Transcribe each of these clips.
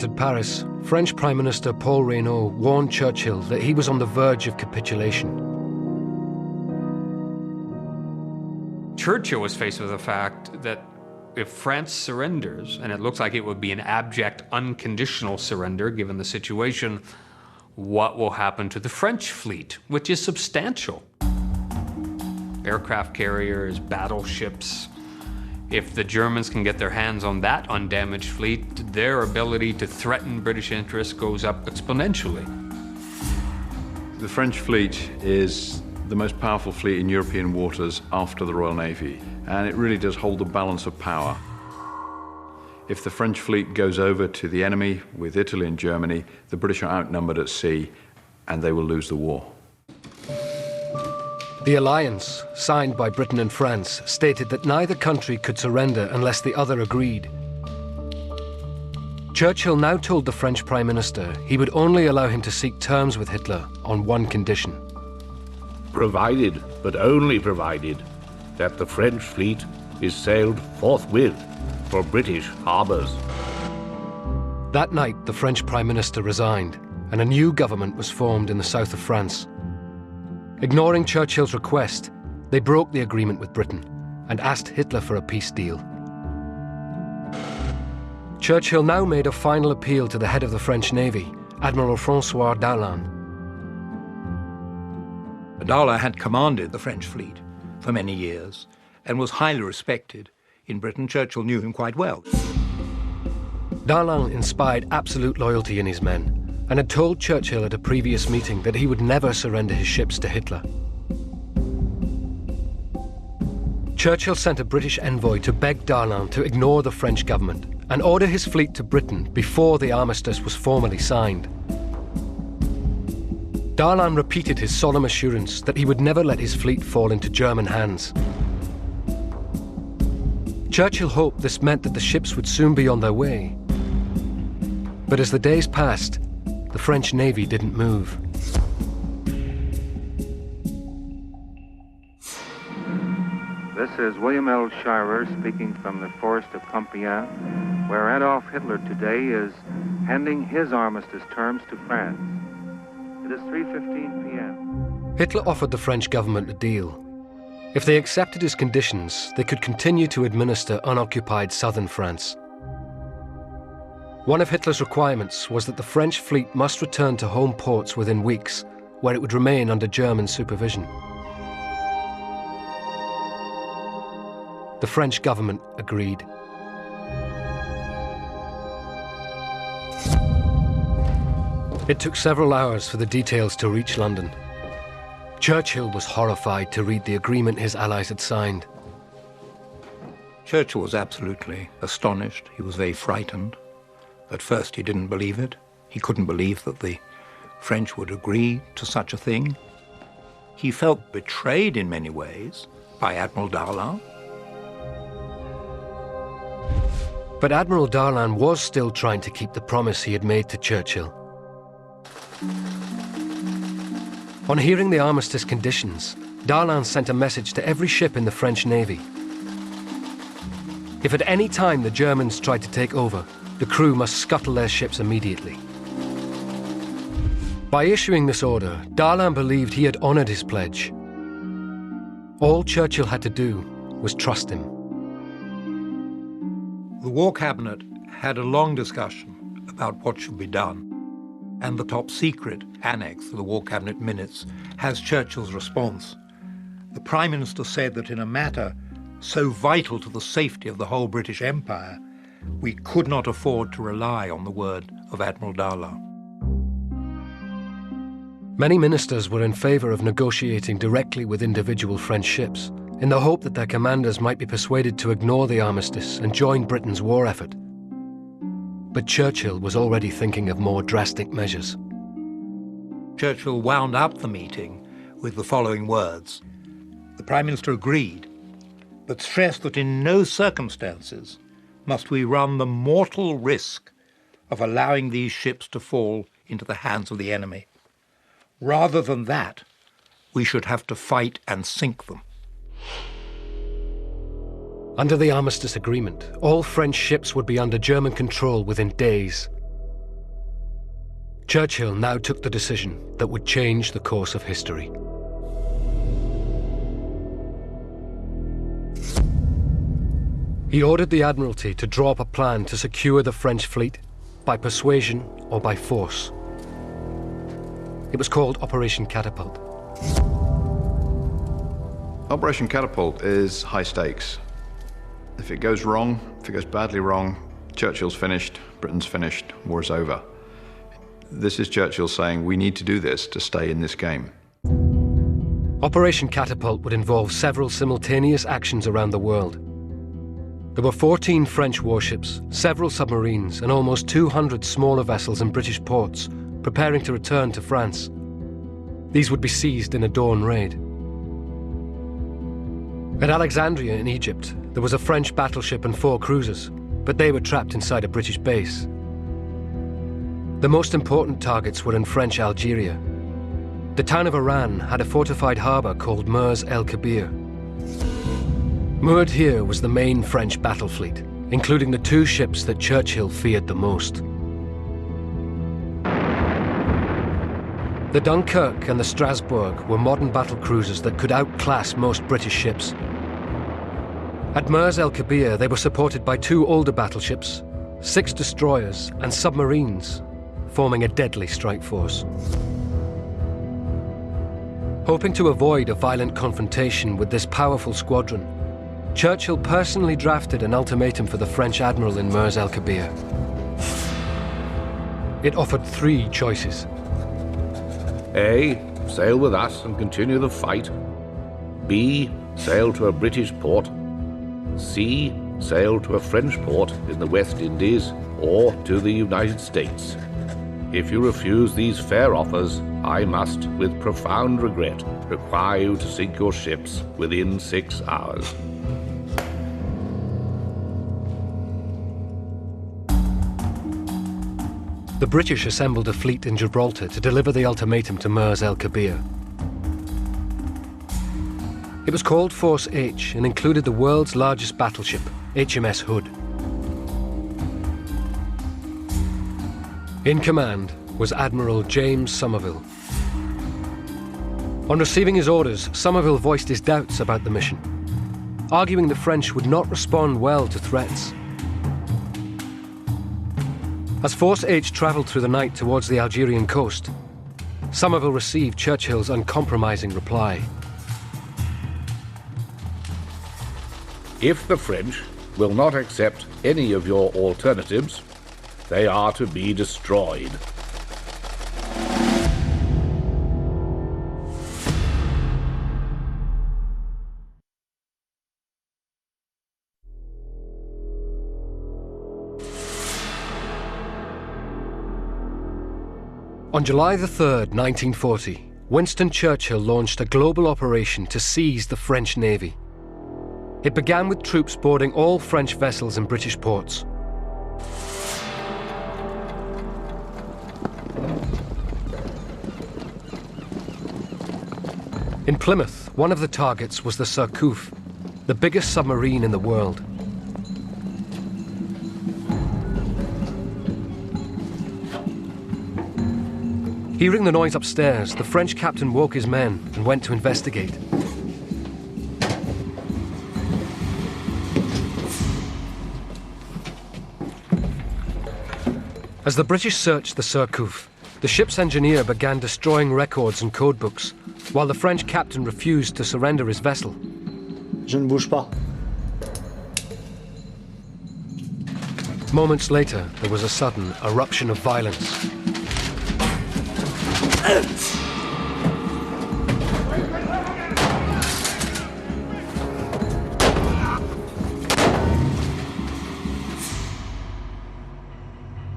At Paris, French Prime Minister Paul Reynaud warned Churchill that he was on the verge of capitulation. Churchill was faced with the fact that if France surrenders, and it looks like it would be an abject, unconditional surrender given the situation, what will happen to the French fleet, which is substantial? Aircraft carriers, battleships. If the Germans can get their hands on that undamaged fleet, their ability to threaten British interests goes up exponentially. The French fleet is the most powerful fleet in European waters after the Royal Navy, and it really does hold the balance of power. If the French fleet goes over to the enemy with Italy and Germany, the British are outnumbered at sea, and they will lose the war. The alliance, signed by Britain and France, stated that neither country could surrender unless the other agreed. Churchill now told the French Prime Minister he would only allow him to seek terms with Hitler on one condition. Provided, but only provided, that the French fleet is sailed forthwith for British harbours. That night, the French Prime Minister resigned, and a new government was formed in the south of France. Ignoring Churchill's request, they broke the agreement with Britain and asked Hitler for a peace deal. Churchill now made a final appeal to the head of the French Navy, Admiral François Darlan. Darlan had commanded the French fleet for many years and was highly respected in Britain. Churchill knew him quite well. Darlan inspired absolute loyalty in his men and had told Churchill at a previous meeting that he would never surrender his ships to Hitler. Churchill sent a British envoy to beg Darlan to ignore the French government and order his fleet to Britain before the armistice was formally signed. Darlan repeated his solemn assurance that he would never let his fleet fall into German hands. Churchill hoped this meant that the ships would soon be on their way. But as the days passed, the French Navy didn't move. This is William L. Shirer speaking from the forest of Compiègne, where Adolf Hitler today is handing his armistice terms to France. It is 3:15 p.m. Hitler offered the French government a deal. If they accepted his conditions, they could continue to administer unoccupied southern France. One of Hitler's requirements was that the French fleet must return to home ports within weeks, where it would remain under German supervision. The French government agreed. It took several hours for the details to reach London. Churchill was horrified to read the agreement his allies had signed. Churchill was absolutely astonished. He was very frightened. At first he didn't believe it. He couldn't believe that the French would agree to such a thing. He felt betrayed in many ways by Admiral Darlan. But Admiral Darlan was still trying to keep the promise he had made to Churchill. On hearing the armistice conditions, Darlan sent a message to every ship in the French Navy. If at any time the Germans tried to take over, the crew must scuttle their ships immediately. By issuing this order, Darlan believed he had honoured his pledge. All Churchill had to do was trust him. The War Cabinet had a long discussion about what should be done, and the top secret annex of the War Cabinet minutes has Churchill's response. The Prime Minister said that in a matter so vital to the safety of the whole British Empire, we could not afford to rely on the word of Admiral Darlan. Many ministers were in favour of negotiating directly with individual French ships, in the hope that their commanders might be persuaded to ignore the armistice and join Britain's war effort. But Churchill was already thinking of more drastic measures. Churchill wound up the meeting with the following words. The Prime Minister agreed, but stressed that in no circumstances must we run the mortal risk of allowing these ships to fall into the hands of the enemy. Rather than that, we should have to fight and sink them. Under the armistice agreement, all French ships would be under German control within days. Churchill now took the decision that would change the course of history. He ordered the Admiralty to draw up a plan to secure the French fleet by persuasion or by force. It was called Operation Catapult. Operation Catapult is high stakes. If it goes wrong, if it goes badly wrong, Churchill's finished, Britain's finished, war's over. This is Churchill saying we need to do this to stay in this game. Operation Catapult would involve several simultaneous actions around the world. There were 14 French warships, several submarines, and almost 200 smaller vessels in British ports preparing to return to France. These would be seized in a dawn raid. At Alexandria in Egypt, there was a French battleship and 4 cruisers, but they were trapped inside a British base. The most important targets were in French Algeria. The town of Oran had a fortified harbour called Mers el-Kabir. Moored here was the main French battle fleet, including the 2 ships that Churchill feared the most. The Dunkirk and the Strasbourg were modern battle cruisers that could outclass most British ships. At Mers el-Kabir, they were supported by 2 older battleships, 6 destroyers, and submarines, forming a deadly strike force. Hoping to avoid a violent confrontation with this powerful squadron, Churchill personally drafted an ultimatum for the French admiral in Mers el-Kabir. It offered 3 choices. A. Sail with us and continue the fight. B. Sail to a British port. C. Sail to a French port in the West Indies or to the United States. If you refuse these fair offers, I must, with profound regret, require you to sink your ships within 6 hours. The British assembled a fleet in Gibraltar to deliver the ultimatum to Mers el-Kabir. It was called Force H and included the world's largest battleship, HMS Hood. In command was Admiral James Somerville. On receiving his orders, Somerville voiced his doubts about the mission, arguing the French would not respond well to threats. As Force H travelled through the night towards the Algerian coast, Somerville received Churchill's uncompromising reply. If the French will not accept any of your alternatives, they are to be destroyed. On July the 3rd, 1940, Winston Churchill launched a global operation to seize the French Navy. It began with troops boarding all French vessels in British ports. In Plymouth, one of the targets was the Surcouf, the biggest submarine in the world. Hearing the noise upstairs, the French captain woke his men and went to investigate. As the British searched the Surcouf, the ship's engineer began destroying records and codebooks, while the French captain refused to surrender his vessel. Je ne bouge pas. Moments later, there was a sudden eruption of violence.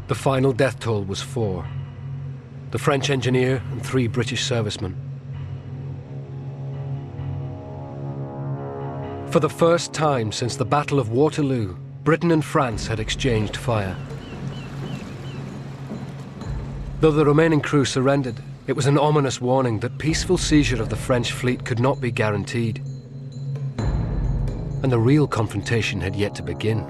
The final death toll was 4. The French engineer and 3 British servicemen. For the first time since the Battle of Waterloo, Britain and France had exchanged fire. Though the remaining crew surrendered, it was an ominous warning that peaceful seizure of the French fleet could not be guaranteed. And the real confrontation had yet to begin.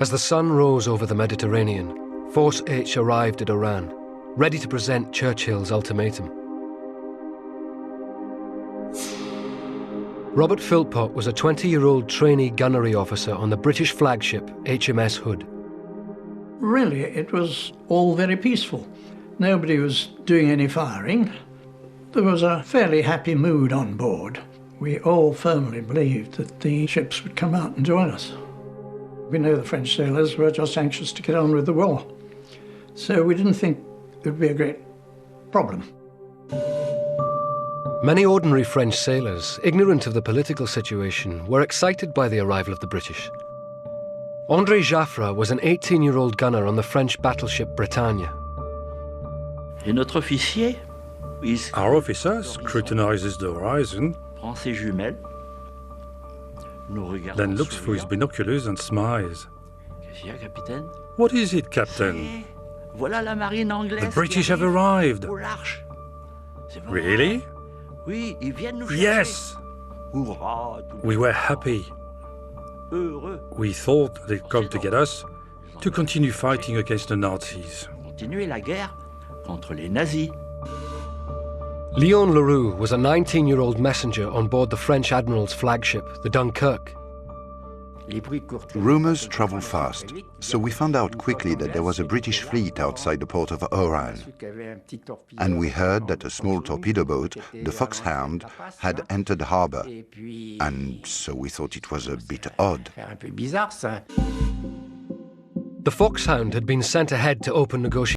As the sun rose over the Mediterranean, Force H arrived at Oran, ready to present Churchill's ultimatum. Robert Philpott was a 20-year-old trainee gunnery officer on the British flagship HMS Hood. Really, it was all very peaceful. Nobody was doing any firing. There was a fairly happy mood on board. We all firmly believed that the ships would come out and join us. We know the French sailors were just anxious to get on with the war. So we didn't think it would be a great problem. Many ordinary French sailors, ignorant of the political situation, were excited by the arrival of the British. André Jaffra was an 18-year-old gunner on the French battleship Bretagne. Our officer scrutinizes the horizon, then looks through his binoculars and smiles. What is it, Captain? The British have arrived. Really? Yes. We were happy. We thought they'd come to get us to continue fighting against the Nazis. Leon Leroux was a 19-year-old messenger on board the French admiral's flagship, the Dunkirk. Rumours travel fast, so we found out quickly that there was a British fleet outside the port of Oran. And we heard that a small torpedo boat, the Foxhound, had entered the harbour. And so we thought it was a bit odd. The Foxhound had been sent ahead to open negotiations.